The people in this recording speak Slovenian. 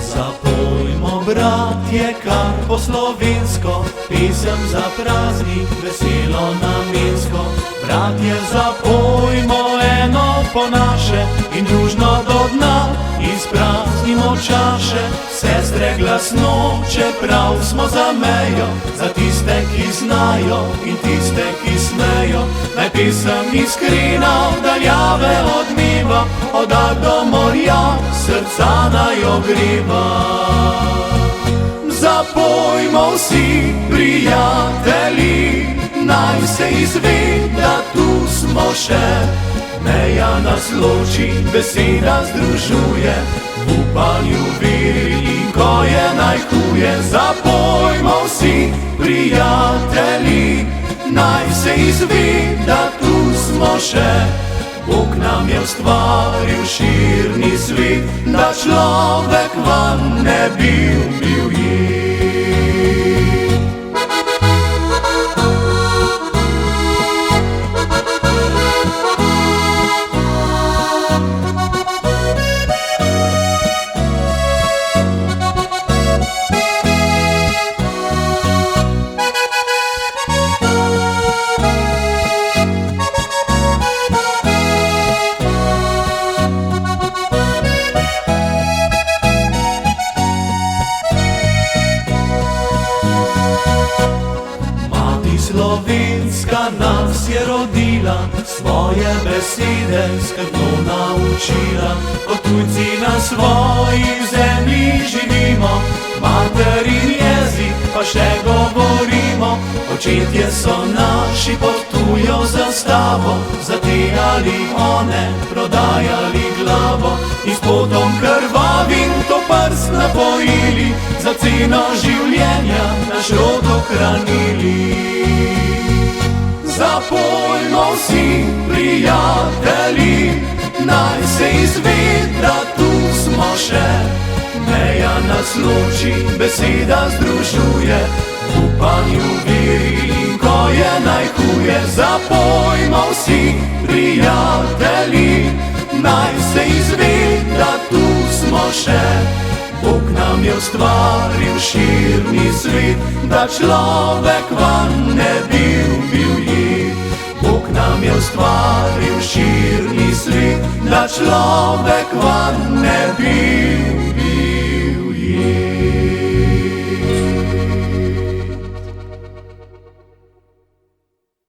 Zapojmo, bratje, kar po slovensko, pesem za praznik, veselo namensko. Bratje, zapojmo eno po naše in družno do dna izpraznimo čaše. Sestre, glasno, čeprav smo za mejo, za tiste, ki znajo in tiste, ki smejo. Naj pesem iskrena v daljave odmeva, od Alp do morja srca naj ogreva. Zapojmo vsi, prijatelji, naj se izve, da tu smo še. Meja nas loči, beseda združuje, v upanju veri in ko je najhuje. Zapojmo vsi, prijatelji, naj se izve, da tu smo še. Bog nam je ustvaril širni svet, da človek vam ne bi bil jed. Slovenska nas je rodila, svoje besede skrbno naučila. Kot tujci na svoji zemlji živimo, materin jezik pa še govorimo. Očetje so naši pod tujo zastavo, za te ali one prodajali glavo. In s potom krvavim to prst napojili, za ceno življenja naš rod ohranili. Zapojmo vsi, prijatelji, naj se izve, da tu smo še. Meja nas loči, beseda združuje, v upanju veri in ko je najhuje. Zapojmo vsi, prijatelji, naj se izve, da tu smo še. Bog nam je ustvaril širni svet, da človek vam ne bi bil jed. Bog nam je ustvaril širni svet, da človek vam ne bi